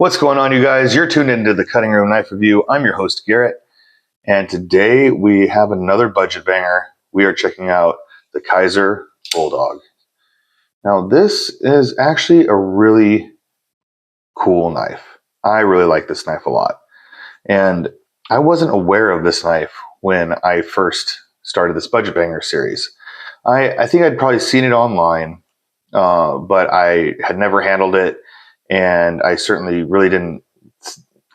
What's going on, you guys? You're tuned into the Cutting Room Knife Review. I'm your host, Garrett, and today we have another budget banger. We are checking out the Kizer Bulldog. Now, this is actually a really cool knife. I really like this knife a lot, and I wasn't aware of this knife when I first started this budget banger series. I think I'd probably seen it online, but I had never handled it. And I certainly really didn't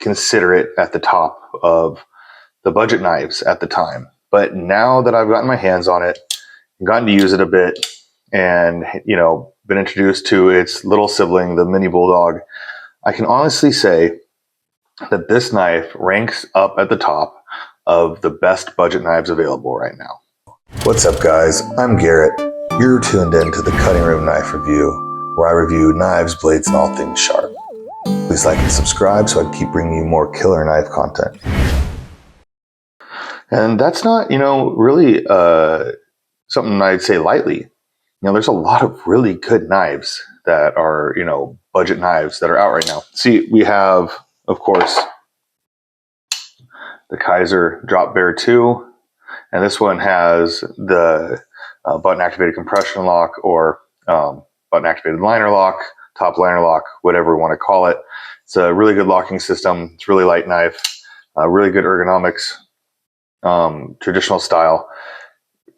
consider it at the top of the budget knives at the time. But now that I've gotten my hands on it, gotten to use it a bit, and been introduced to its little sibling, the Mini Bulldog, I can honestly say that this knife ranks up at the top of the best budget knives available right now. What's up, guys? I'm Garrett. You're tuned in to the Cutting Room Knife Review, where I review knives, blades, and all things sharp. Please like and subscribe so I can keep bringing you more killer knife content. And that's not, really something I'd say lightly. There's a lot of really good knives that are, budget knives that are out right now. See, we have, of course, the Kizer Drop Bear 2, and this one has the button-activated compression lock or button-activated liner lock, top liner lock, whatever we want to call it. It's a really good locking system. It's a really light knife, really good ergonomics, traditional style.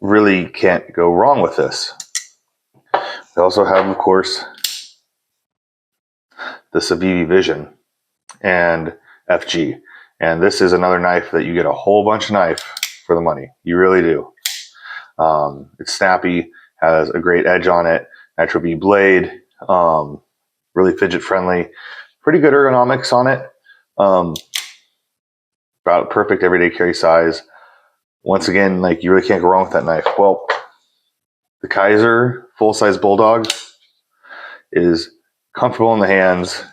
Really can't go wrong with this. We also have, of course, the Civivi Vision and FG. And this is another knife that you get a whole bunch of knife for the money. You really do. It's snappy, has a great edge on it, Nitro B blade, really fidget friendly, pretty good ergonomics on it. About perfect everyday carry size. Once again, you really can't go wrong with that knife. Well, the Kizer full-size Bulldog is comfortable in the hands,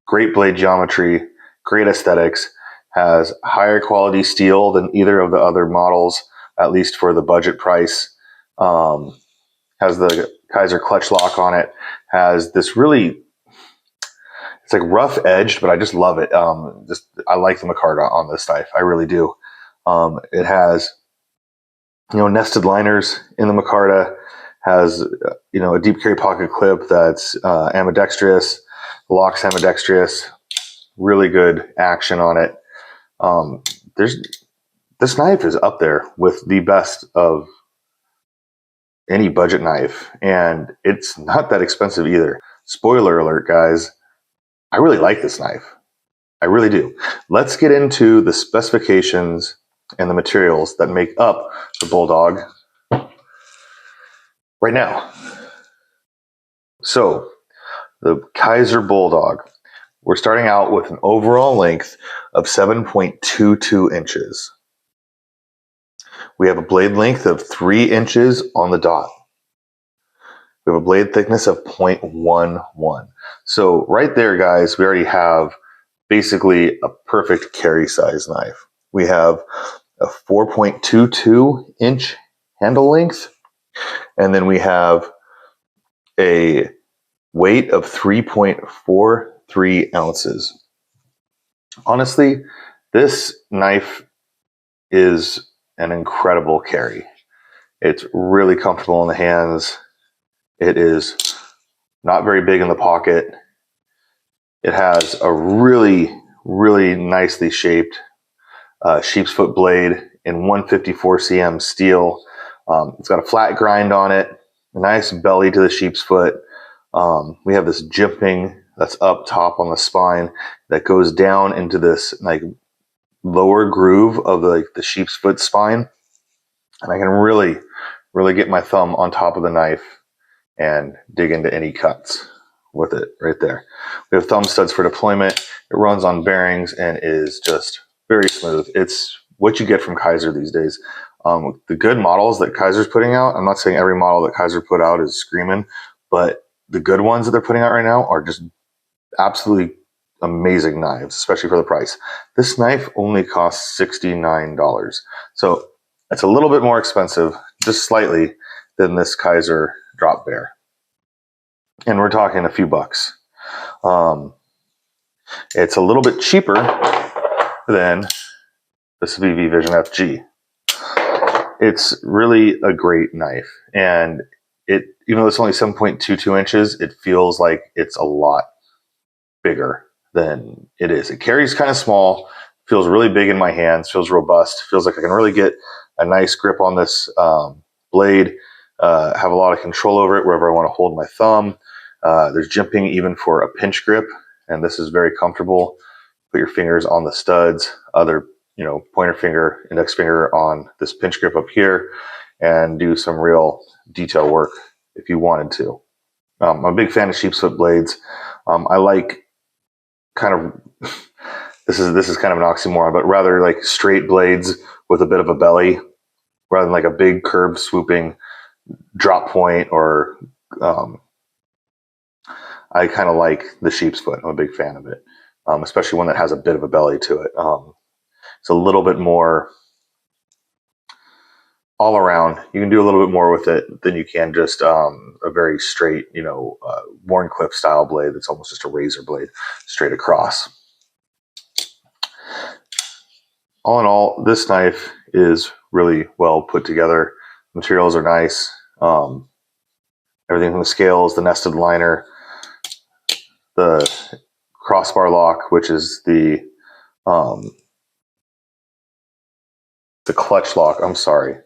great blade geometry, great aesthetics, has higher quality steel than either of the other models, at least for the budget price. Has the Kizer clutch lock on it, has this really, it's like rough edged, but I just love it. I like the micarta on this knife. I really do. It has, nested liners in the micarta, has, a deep carry pocket clip that's ambidextrous, locks ambidextrous, really good action on it. This knife is up there with the best of any budget knife, and it's not that expensive either. Spoiler alert, guys. I really like this knife. I really do. Let's get into the specifications and the materials that make up the Bulldog right now. So, the Kizer Bulldog, we're starting out with an overall length of 7.22 inches. We have a blade length of 3 inches on the dot. We have a blade thickness of 0.11. So right there, guys, we already have basically a perfect carry size knife. We have a 4.22 inch handle length, and then we have a weight of 3.43 ounces. Honestly, this knife is an incredible carry. It's really comfortable in the hands. It is not very big in the pocket. It has a really, really nicely shaped sheep's foot blade in 154 cm steel. It's got a flat grind on it, a nice belly to the sheep's foot. We have this jimping that's up top on the spine that goes down into this lower groove of the sheep's foot spine. And I can really, really get my thumb on top of the knife and dig into any cuts with it right there. We have thumb studs for deployment. It runs on bearings and is just very smooth. It's what you get from Kizer these days. The good models that Kizer's putting out, I'm not saying every model that Kizer put out is screaming, but the good ones that they're putting out right now are just absolutely amazing knives, especially for the price. This knife only costs $69. So it's a little bit more expensive, just slightly, than this Kizer Drop Bear. And we're talking a few bucks. It's a little bit cheaper than the Civivi Vision FG. It's really a great knife, and even though it's only 7.22 inches, it feels like it's a lot bigger than it is. It carries kind of small, feels really big in my hands, feels robust, feels like I can really get a nice grip on this blade, have a lot of control over it wherever I want to hold my thumb. There's jimping even for a pinch grip, and this is very comfortable. Put your fingers on the studs, other pointer finger, index finger on this pinch grip up here, and do some real detail work if you wanted to. I'm a big fan of sheepsfoot blades. I like kind of this is kind of an oxymoron, but rather like straight blades with a bit of a belly, rather than like a big curved swooping drop point. Or I kind of like the sheepsfoot. I'm a big fan of it, especially one that has a bit of a belly to it. It's a little bit more all around. You can do a little bit more with it than you can just a very straight, Warncliffe style blade that's almost just a razor blade straight across. All in all, this knife is really well put together. Materials are nice. Everything from the scales, the nested liner, the crossbar lock, which is the clutch lock. I'm sorry.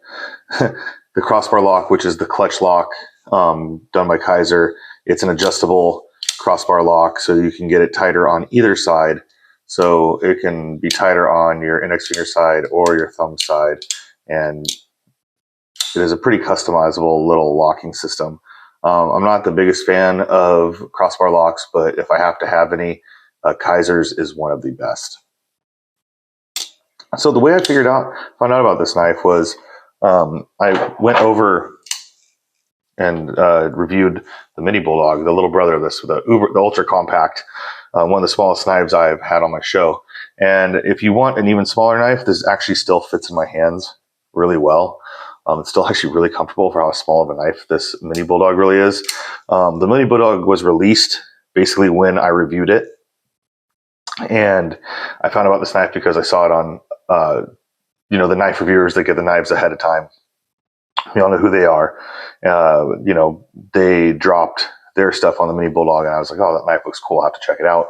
The crossbar lock, which is the clutch lock done by Kizer. It's an adjustable crossbar lock, so you can get it tighter on either side. So it can be tighter on your index finger side or your thumb side. And it is a pretty customizable little locking system. I'm not the biggest fan of crossbar locks, but if I have to have any, Kizer's is one of the best. So the way I found out about this knife was I went over and reviewed the Mini Bulldog, the little brother of this, the ultra compact, one of the smallest knives I've had on my show. And if you want an even smaller knife, this actually still fits in my hands really well. It's still actually really comfortable for how small of a knife this Mini Bulldog really is. The Mini Bulldog was released basically when I reviewed it. And I found about this knife because I saw it on, the knife reviewers that get the knives ahead of time. You all know who they are. They dropped their stuff on the Mini Bulldog, and I was like, oh, that knife looks cool. I'll have to check it out.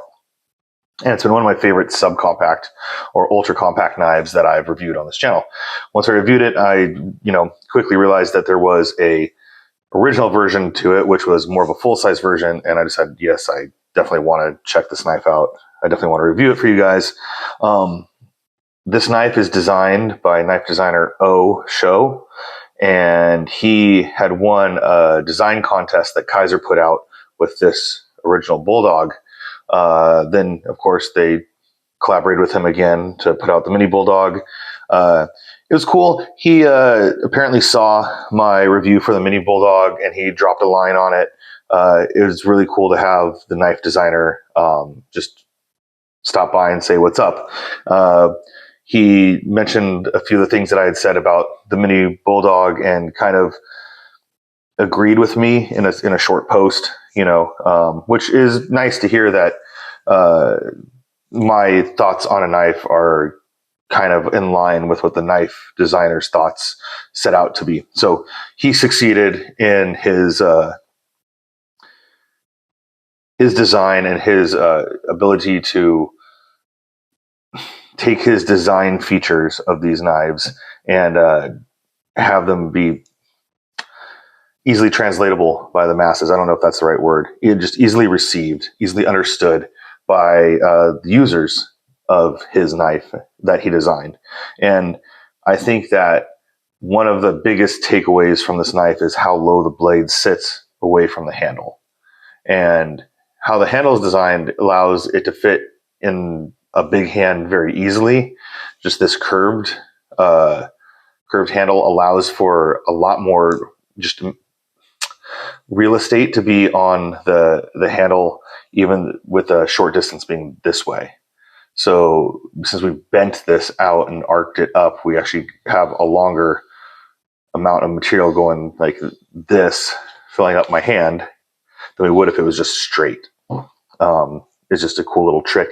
And it's been one of my favorite subcompact or ultra compact knives that I've reviewed on this channel. Once I reviewed it, I, quickly realized that there was a original version to it, which was more of a full-size version. And I decided, yes, I definitely want to check this knife out. I definitely want to review it for you guys. This knife is designed by knife designer O.Sho, and he had won a design contest that Kizer put out with this original Bulldog. Then, of course, they collaborated with him again to put out the Mini Bulldog. It was cool. He apparently saw my review for the Mini Bulldog, and he dropped a line on it. It was really cool to have the knife designer just stop by and say what's up. He mentioned a few of the things that I had said about the Mini Bulldog and kind of agreed with me in a short post, which is nice to hear that my thoughts on a knife are kind of in line with what the knife designer's thoughts set out to be. So he succeeded in his design and his ability to take his design features of these knives and have them be easily translatable by the masses. I don't know if that's the right word. Just easily received, easily understood by the users of his knife that he designed. And I think that one of the biggest takeaways from this knife is how low the blade sits away from the handle. And how the handle is designed allows it to fit in a big hand very easily. Just this curved handle allows for a lot more just real estate to be on the handle, even with a short distance being this way. So since we bent this out and arced it up, we actually have a longer amount of material going like this, filling up my hand, than we would if it was just straight. It's just a cool little trick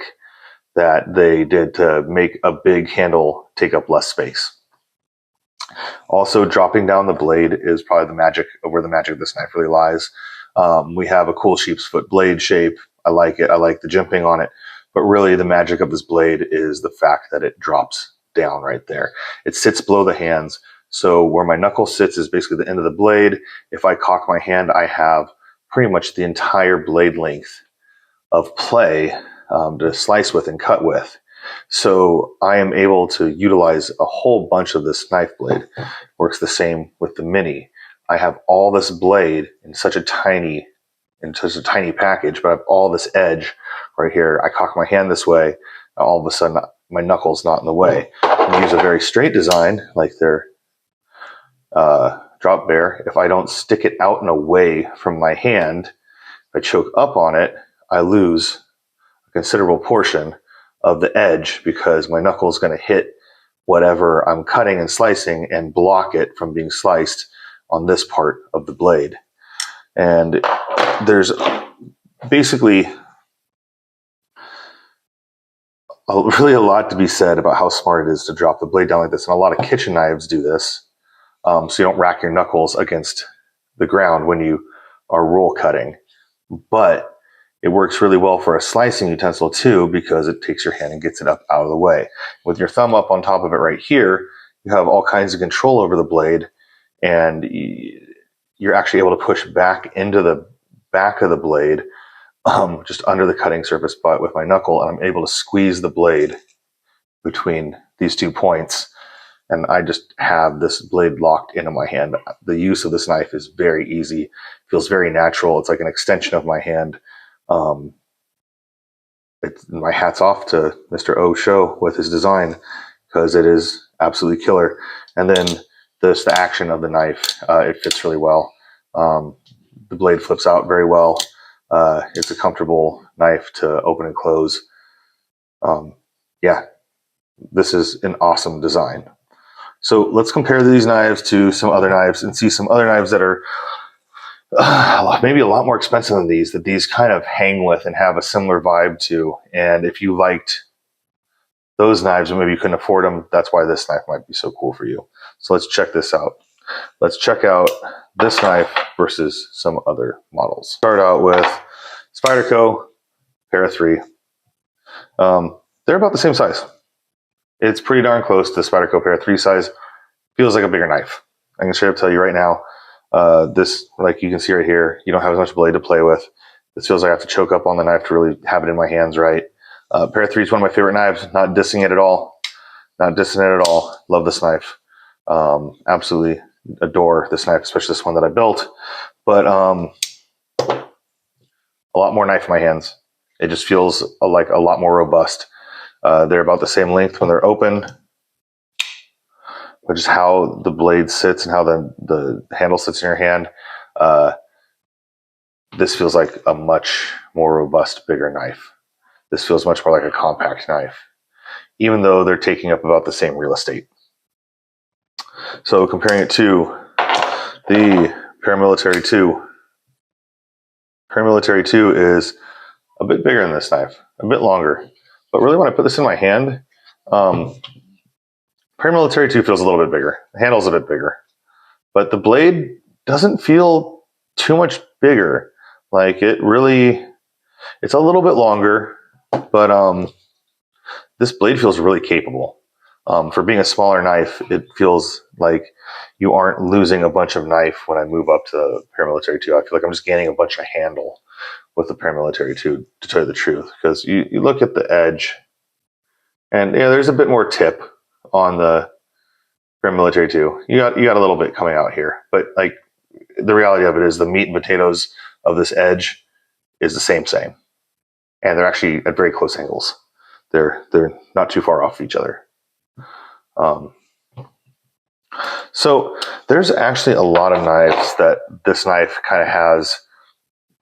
that they did to make a big handle take up less space. Also, dropping down the blade is probably the magic of where the magic of this knife really lies. We have a cool sheep's foot blade shape. I like it. I like the jimping on it. But really, the magic of this blade is the fact that it drops down right there. It sits below the hands. So where my knuckle sits is basically the end of the blade. If I cock my hand, I have pretty much the entire blade length of play to slice with and cut with. So I am able to utilize a whole bunch of this knife blade. Works the same with the mini. I have all this blade in such a tiny package, but I have all this edge right here. I cock my hand this way, all of a sudden my knuckle's not in the way. I use a very straight design like their drop bear. If I don't stick it out and away from my hand, if I choke up on it, I lose a considerable portion of the edge because my knuckle is going to hit whatever I'm cutting and slicing and block it from being sliced on this part of the blade. And there's basically really a lot to be said about how smart it is to drop the blade down like this. And a lot of kitchen knives do this, so you don't rack your knuckles against the ground when you are roll cutting. But it works really well for a slicing utensil too, because it takes your hand and gets it up out of the way. With your thumb up on top of it right here, you have all kinds of control over the blade, and you're actually able to push back into the back of the blade, just under the cutting surface but with my knuckle, and I'm able to squeeze the blade between these 2 points, and I just have this blade locked into my hand. The use of this knife is very easy, feels very natural. It's like an extension of my hand. My hat's off to Mr. O.Sho with his design, because it is absolutely killer. And then the action of the knife, it fits really well. The blade flips out very well. It's a comfortable knife to open and close. Yeah, this is an awesome design. So let's compare these knives to some other knives and see some other knives that are maybe a lot more expensive than these, that these kind of hang with and have a similar vibe to. And if you liked those knives or maybe you couldn't afford them, that's why this knife might be so cool for you. So let's check this out. Let's check out this knife versus some other models. Start out with Spyderco Para 3. They're about the same size. It's pretty darn close to the Spyderco Para 3 size. Feels like a bigger knife. I can straight up tell you right now, this, like you can see right here, you don't have as much blade to play with. This feels like I have to choke up on the knife to really have it in my hands right. Para 3 is one of my favorite knives. Not dissing it at all. Not dissing it at all. Love this knife. Absolutely adore this knife, especially this one that I built. But a lot more knife in my hands. It just feels like a lot more robust. They're about the same length when they're open, but just how the blade sits and how the handle sits in your hand, this feels like a much more robust, bigger knife. This feels much more like a compact knife, even though they're taking up about the same real estate. So comparing it to the Paramilitary 2. Paramilitary 2 is a bit bigger than this knife, a bit longer. But really when I put this in my hand, Paramilitary 2 feels a little bit bigger. The handle's a bit bigger. But the blade doesn't feel too much bigger. Like it's a little bit longer, but this blade feels really capable. For being a smaller knife, it feels like you aren't losing a bunch of knife when I move up to the Paramilitary 2. I feel like I'm just gaining a bunch of handle with the Paramilitary 2, to tell you the truth. Because you look at the edge, and yeah, there's a bit more tip on the Paramilitary 2. You got a little bit coming out here, but like the reality of it is the meat and potatoes of this edge is the same, and they're actually at very close angles. They're not too far off each other. So there's actually a lot of knives that this knife kind of has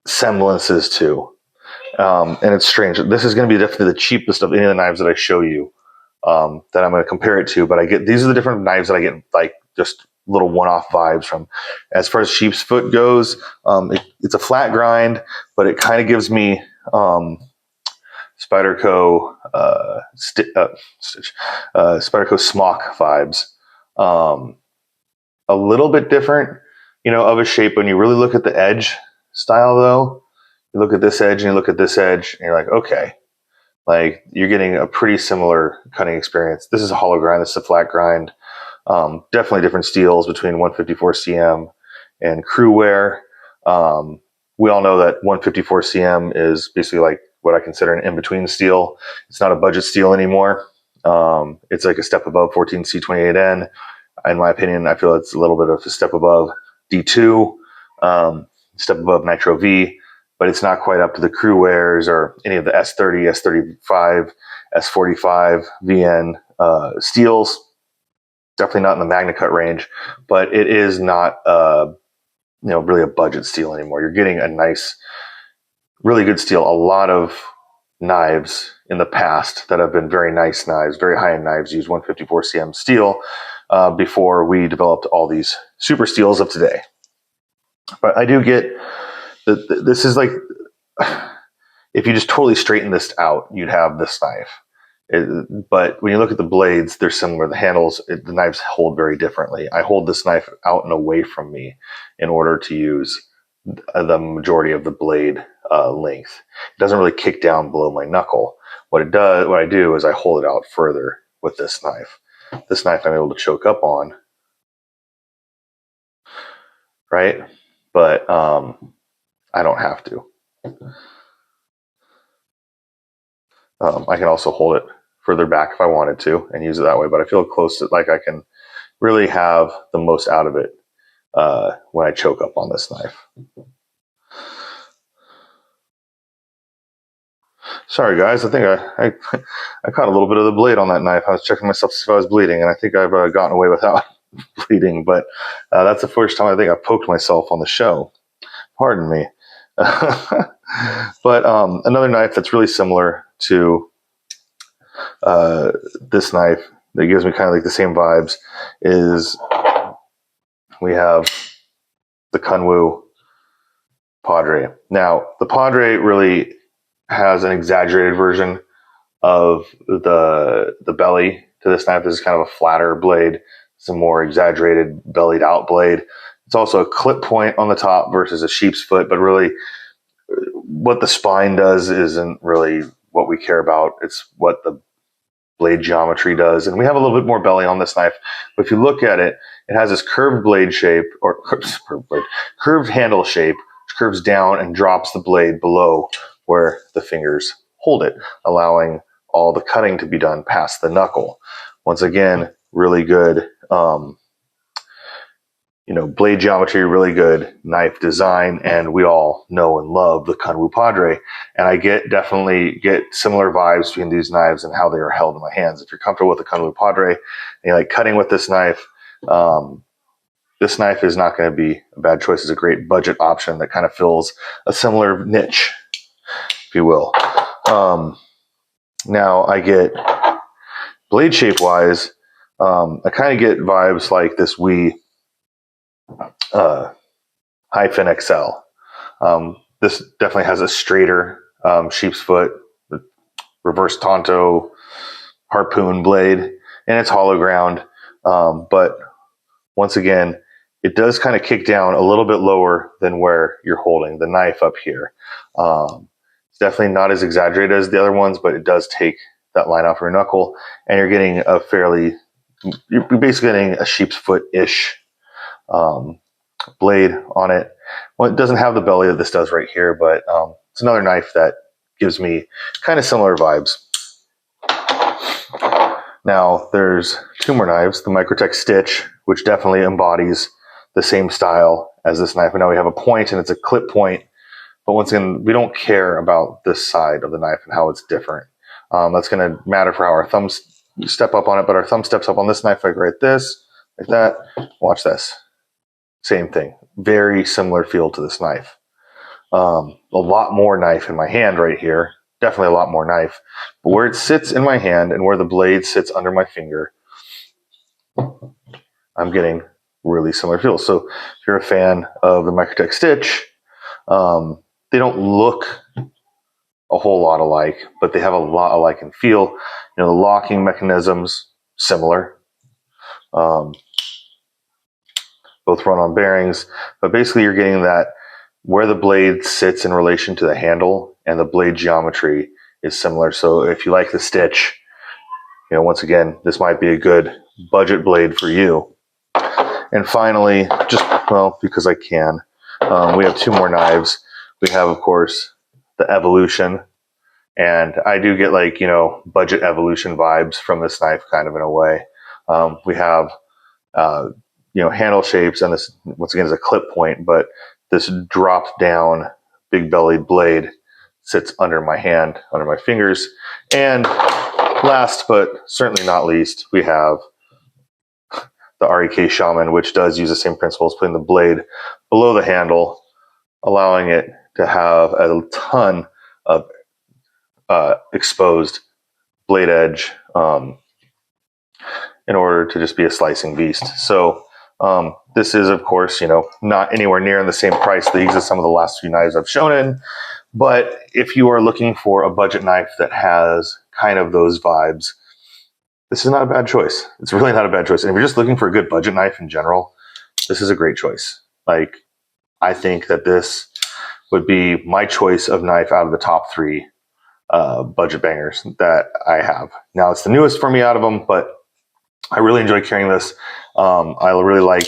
semblances to, and it's strange. This is going to be definitely the cheapest of any of the knives that I show you, that I'm going to compare it to. But these are the different knives that I get, like just little one-off vibes from. As far as sheep's foot goes, it's a flat grind, but it kind of gives me Spyderco Spyderco Smock vibes. A little bit different, of a shape when you really look at the edge style though. You look at this edge and you look at this edge and you're like, okay, like you're getting a pretty similar cutting experience. This is a hollow grind, this is a flat grind. Definitely different steels between 154 cm and crew wear. We all know that 154 cm is basically like what I consider an in-between steel. It's not a budget steel anymore. It's like a step above 14C28N. In my opinion, I feel it's a little bit of a step above D2, step above Nitro V, but it's not quite up to the crew wears or any of the S30, S35, S45 VN steels. Definitely not in the MagnaCut range, but it is not really a budget steel anymore. You're getting a nice, really good steel. A lot of knives in the past that have been very nice knives, very high-end knives, use 154 cm steel before we developed all these super steels of today. But I do get that this is like, if you just totally straighten this out, you'd have this knife. But when you look at the blades, they're similar. The handles, the knives hold very differently. I hold this knife out and away from me in order to use the majority of the blade length. It doesn't really kick down below my knuckle. What I do is I hold it out further with this knife. This knife I'm able to choke up on, right? But I don't have to. I can also hold it further back if I wanted to and use it that way, but I feel close to, like I can really have the most out of it when I choke up on this knife. Sorry guys, I think I caught a little bit of the blade on that knife. I was checking myself to see if I was bleeding, and I think I've gotten away without bleeding, but that's the first time I think I've poked myself on the show. Pardon me. But another knife that's really similar to this knife that gives me kind of like the same vibes is we have the Kunwu Padre. Now, the Padre really has an exaggerated version of the belly to this knife. This is kind of a flatter blade. It's a more exaggerated bellied out blade. It's also a clip point on the top versus a sheep's foot, but really what the spine does isn't really what we care about. It's what the blade geometry does. And we have a little bit more belly on this knife, but if you look at it, it has this curved blade shape, or curved handle shape, which curves down and drops the blade below where the fingers hold it, allowing all the cutting to be done past the knuckle. Once again, really good blade geometry, really good knife design, and we all know and love the Kunwu Padre. And I definitely get similar vibes between these knives and how they are held in my hands. If you're comfortable with the Kunwu Padre and you like cutting with this knife is not going to be a bad choice. It's a great budget option that kind of fills a similar niche, if you will. Now I get blade shape wise, I kind of get vibes like this Hyphen XL. This definitely has a straighter sheep's foot, reverse Tonto harpoon blade, and it's hollow ground. But once again, it does kind of kick down a little bit lower than where you're holding the knife up here. It's definitely not as exaggerated as the other ones, but it does take that line off your knuckle, and you're getting you're basically getting a sheep's foot-ish blade on it. Well, it doesn't have the belly that this does right here, but it's another knife that gives me kind of similar vibes. Now, there's two more knives, the Microtech Stitch, which definitely embodies the same style as this knife. I know we have a point and it's a clip point, but once again, we don't care about this side of the knife and how it's different. That's going to matter for how our thumbs step up on it, but our thumb steps up on this knife like this, like that. Watch this. Same thing. Very similar feel to this knife. A lot more knife in my hand right here. Definitely a lot more knife. But where it sits in my hand and where the blade sits under my finger, I'm getting really similar feels. So if you're a fan of the Microtech Stitch, they don't look a whole lot alike, but they have a lot alike in feel. You know, the locking mechanisms, similar. Both run on bearings, but basically you're getting that where the blade sits in relation to the handle and the blade geometry is similar. So if you like the stitch, you know, once again, this might be a good budget blade for you. And finally, just, well, because I can, we have two more knives. We have, of course, the Evolution. And I do get like, you know, budget Evolution vibes from this knife kind of in a way. We have, you know, handle shapes, and this, once again, is a clip point, but this dropped down big bellied blade sits under my hand, under my fingers. And last, but certainly not least, we have the REK Shaman, which does use the same principles, putting the blade below the handle, allowing it to have a ton of exposed blade edge in order to just be a slicing beast. So this is, of course, you know, not anywhere near in the same price leagues as some of the last few knives I've shown in. But if you are looking for a budget knife that has kind of those vibes, this is not a bad choice. It's really not a bad choice. And if you're just looking for a good budget knife in general, this is a great choice. Like, I think that this would be my choice of knife out of the top three budget bangers that I have. Now, it's the newest for me out of them, but I really enjoy carrying this. I really like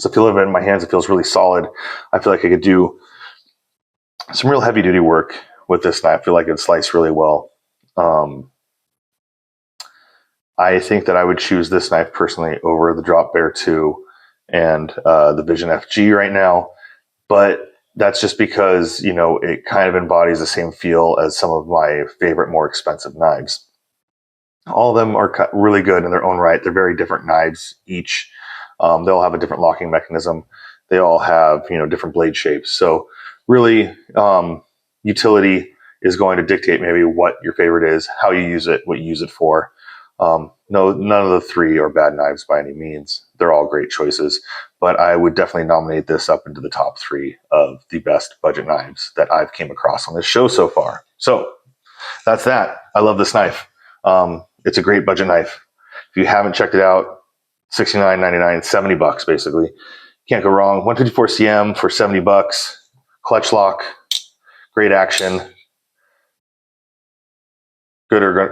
the feel of it in my hands. It feels really solid. I feel like I could do some real heavy duty work with this knife. I feel like it'd slice really well. I think that I would choose this knife personally over the Drop Bear 2 and the Vision FG right now. But that's just because, you know, it kind of embodies the same feel as some of my favorite, more expensive knives. All of them are really good in their own right. They're very different knives each. They'll have a different locking mechanism. They all have, you know, different blade shapes. So really, utility is going to dictate maybe what your favorite is, how you use it, what you use it for. No, none of the three are bad knives by any means. They're all great choices, but I would definitely nominate this up into the top three of the best budget knives that I've came across on this show so far. So that's that. I love this knife. It's a great budget knife. If you haven't checked it out, $69.99, $70 basically. Can't go wrong. 154 cm for $70. Clutch lock, great action. Good or